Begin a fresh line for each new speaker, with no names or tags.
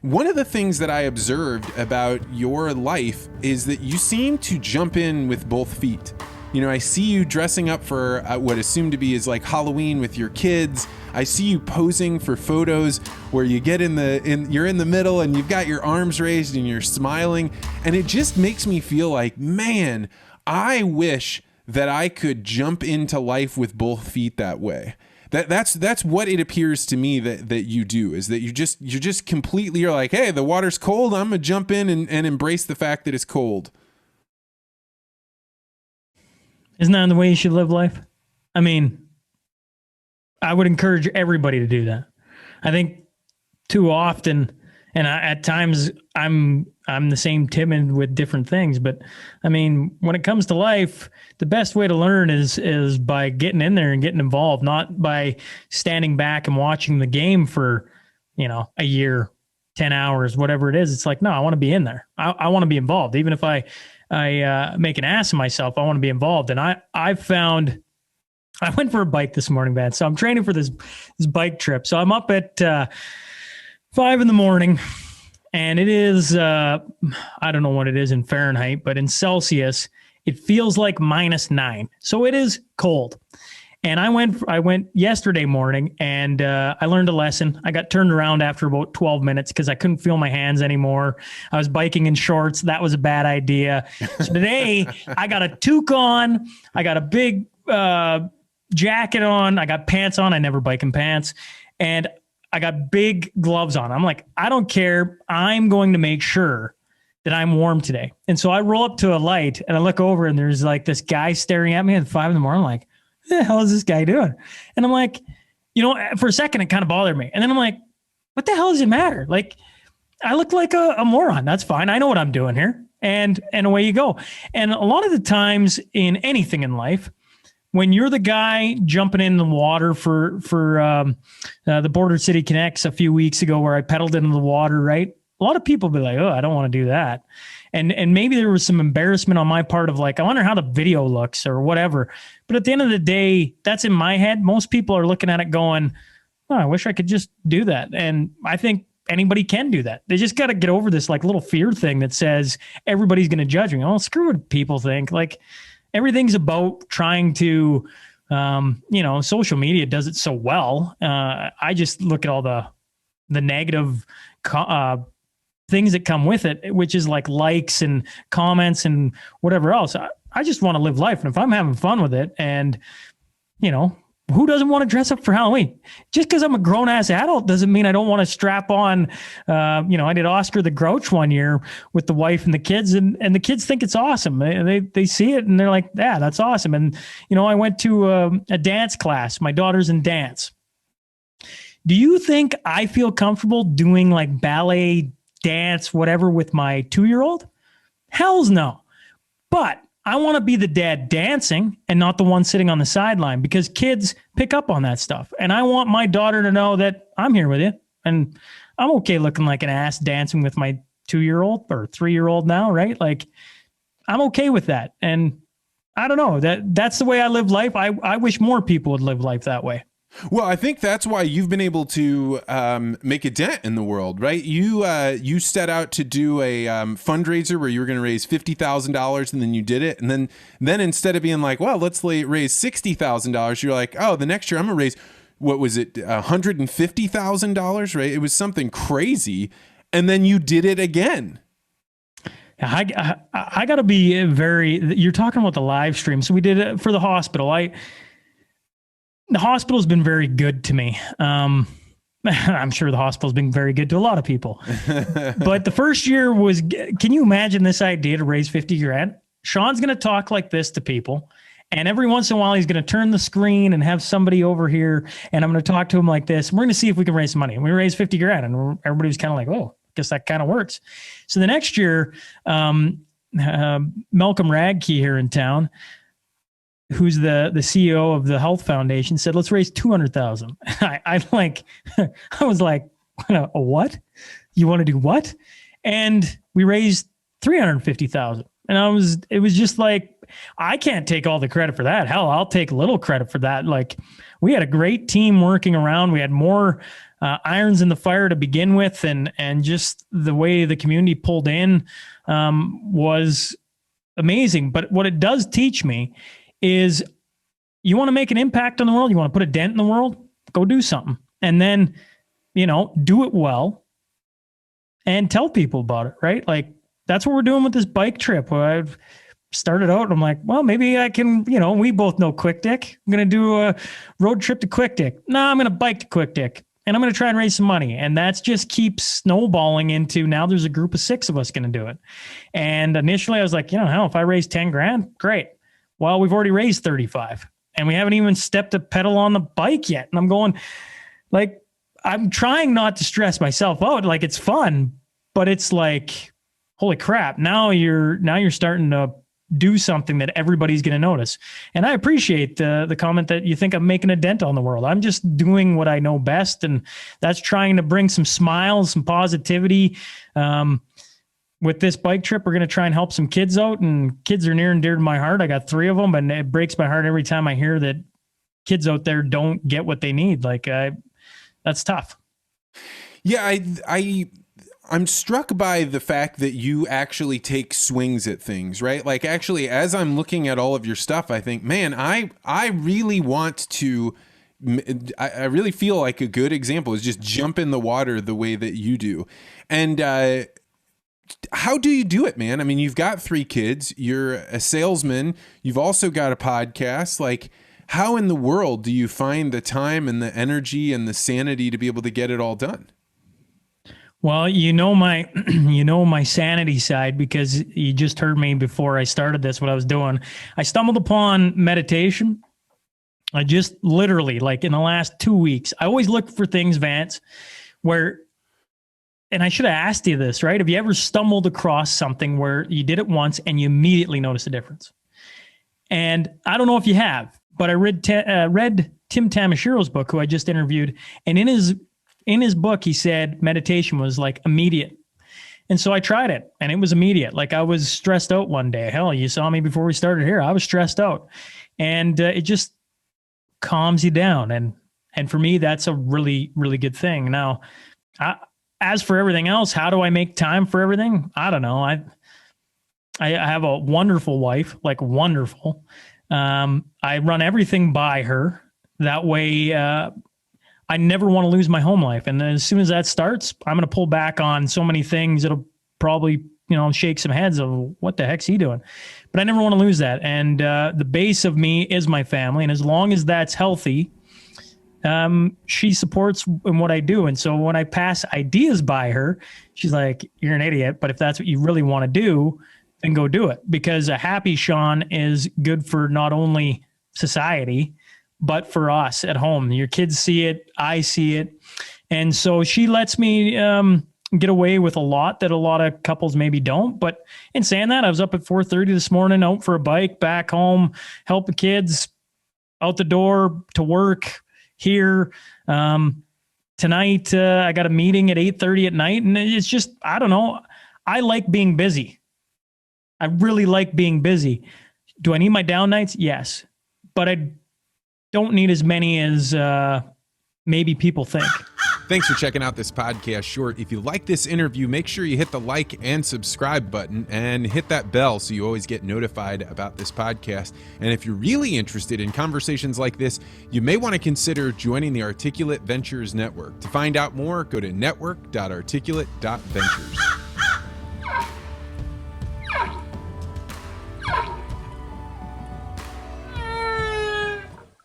One of the things that I observed about your life is that you seem to jump in with both feet. You know, I see you dressing up for what assumed to be is like Halloween with your kids. I see you posing for photos where you get you're in the middle and you've got your arms raised and you're smiling. And it just makes me feel like, man, I wish that I could jump into life with both feet that way. That's what it appears to me that you do, is that you're just completely, you're like, hey, the water's cold. I'm gonna jump in and embrace the fact that it's cold.
Isn't that the way you should live life? I mean, I would encourage everybody to do that. I think too often, and at times I'm the same timid with different things, but I mean, when it comes to life, the best way to learn is by getting in there and getting involved, not by standing back and watching the game for, a year, 10 hours, whatever it is. It's like, no, I want to be in there. I want to be involved. Even if I make an ass of myself, I want to be involved. And I went for a bike this morning, Vance. So I'm training for this bike trip. So I'm up at 5 a.m. and it is, I don't know what it is in Fahrenheit, but in Celsius, it feels like -9. So it is cold. And I went yesterday morning and I learned a lesson. I got turned around after about 12 minutes because I couldn't feel my hands anymore. I was biking in shorts. That was a bad idea. So today I got a toque on. I got a big jacket on. I got pants on. I never bike in pants. And I got big gloves on. I'm like, I don't care. I'm going to make sure that I'm warm today. And so I roll up to a light and I look over and there's like this guy staring at me at 5 a.m. I'm like, what the hell is this guy doing? And I'm like, for a second, it kind of bothered me. And then I'm like, what the hell does it matter? Like, I look like a moron. That's fine. I know what I'm doing here. And away you go. And a lot of the times in anything in life, when you're the guy jumping in the water for the Border City Connects a few weeks ago where I pedaled into the water, right? A lot of people be like, oh, I don't want to do that. And maybe there was some embarrassment on my part of like, I wonder how the video looks or whatever. But at the end of the day, that's in my head. Most people are looking at it going, oh, I wish I could just do that. And I think anybody can do that. They just got to get over this like little fear thing that says everybody's going to judge me. Oh, screw what people think. Like everything's about trying to, social media does it so well. I just look at all the negative things that come with it, which is like likes and comments and whatever else. I just want to live life. And if I'm having fun with it and, who doesn't want to dress up for Halloween? Just because I'm a grown ass adult doesn't mean I don't want to strap on. I did Oscar the Grouch one year with the wife and the kids and the kids think it's awesome. They see it and they're like, yeah, that's awesome. And, I went to a dance class. My daughter's in dance. Do you think I feel comfortable doing like ballet, dance, whatever with my 2-year-old? Hell's no. But I want to be the dad dancing and not the one sitting on the sideline because kids pick up on that stuff. And I want my daughter to know that I'm here with you and I'm okay looking like an ass dancing with my 2-year-old or 3-year-old now, right? Like I'm okay with that. And I don't know, that's the way I live life. I wish more people would live life that way.
Well, I think that's why you've been able to make a dent in the world, right? You set out to do a fundraiser where you were going to raise $50,000 and then you did it. And then instead of being like, well, let's raise $60,000, you're like, oh, the next year I'm going to raise, what was it, $150,000, right? It was something crazy. And then you did it again.
I got to be you're talking about the live stream. So we did it for the hospital. The hospital's been very good to me. I'm sure the hospital's been very good to a lot of people. But the first year can you imagine this idea to raise 50 grand? Shaun's going to talk like this to people. And every once in a while, he's going to turn the screen and have somebody over here. And I'm going to talk to him like this. And we're going to see if we can raise some money. And we raised 50 grand. And everybody was kind of like, oh, I guess that kind of works. So the next year, Malcolm Radke here in town, who's the CEO of the Health Foundation, said, let's raise 200,000. I was like, what? You want to do what? And we raised 350,000. And it was just like, I can't take all the credit for that. Hell, I'll take a little credit for that. Like we had a great team working around. We had more irons in the fire to begin with, and just the way the community pulled in was amazing. But what it does teach me is, you want to make an impact on the world, you want to put a dent in the world, go do something, and then do it well and tell people about it, right? Like, that's what we're doing with this bike trip. Where I've started out and I'm like, well, maybe I can, we both know Quick Dick. I'm going to do a road trip to Quick Dick. No, I'm going to bike to Quick Dick, and I'm going to try and raise some money. And that's just keeps snowballing into, now there's a group of 6 of us going to do it. And initially I was like, hell, if I raise 10 grand, great. Well, we've already raised 35 and we haven't even stepped a pedal on the bike yet. And I'm going, like, I'm trying not to stress myself out. Like, it's fun, but it's like, holy crap. Now you're starting to do something that everybody's going to notice. And I appreciate the comment that you think I'm making a dent on the world. I'm just doing what I know best. And that's trying to bring some smiles, some positivity. With this bike trip, we're going to try and help some kids out, and kids are near and dear to my heart. I got 3 of them, and it breaks my heart every time I hear that kids out there don't get what they need. Like, that's tough.
Yeah. I'm struck by the fact that you actually take swings at things, right? Like, actually, as I'm looking at all of your stuff, I think, man, I really want to, I really feel like a good example is just jump in the water the way that you do. And, how do you do it, man? I mean, you've got 3 kids, you're a salesman, you've also got a podcast. Like, how in the world do you find the time and the energy and the sanity to be able to get it all done?
Well, my my sanity side, because you just heard me before I started this, what I was doing. I stumbled upon meditation. I just literally, like, in the last 2 weeks, I always look for things, Vance, where, and I should have asked you this, right? Have you ever stumbled across something where you did it once and you immediately noticed a difference? And I don't know if you have, but I read Tim Tamashiro's book, who I just interviewed, and in his book, he said meditation was like immediate. And so I tried it, and it was immediate. Like, I was stressed out one day. Hell, you saw me before we started here. I was stressed out, and it just calms you down. And for me, that's a really, really good thing. Now, as for everything else, how do I make time for everything? I don't know. I have a wonderful wife, like, wonderful. I run everything by her. That way, I never want to lose my home life. And as soon as that starts, I'm going to pull back on so many things. It'll probably, shake some heads of what the heck's he doing? But I never want to lose that. And the base of me is my family. And as long as that's healthy, she supports in what I do. And so when I pass ideas by her, she's like, you're an idiot, but if that's what you really want to do, then go do it. Because a happy Shaun is good for not only society, but for us at home. Your kids see it, I see it. And so she lets me get away with a lot that a lot of couples maybe don't. But in saying that, I was up at 4:30 this morning, out for a bike, back home, help the kids, out the door to work, here. Tonight, I got a meeting at 8:30 at night, and it's just, I don't know. I like being busy. I really like being busy. Do I need my down nights? Yes, but I don't need as many as maybe people think.
Thanks for checking out this podcast short. If you like this interview, make sure you hit the like and subscribe button and hit that bell so you always get notified about this podcast. And if you're really interested in conversations like this, you may want to consider joining the Articulate Ventures Network. To find out more, go to network.articulate.ventures.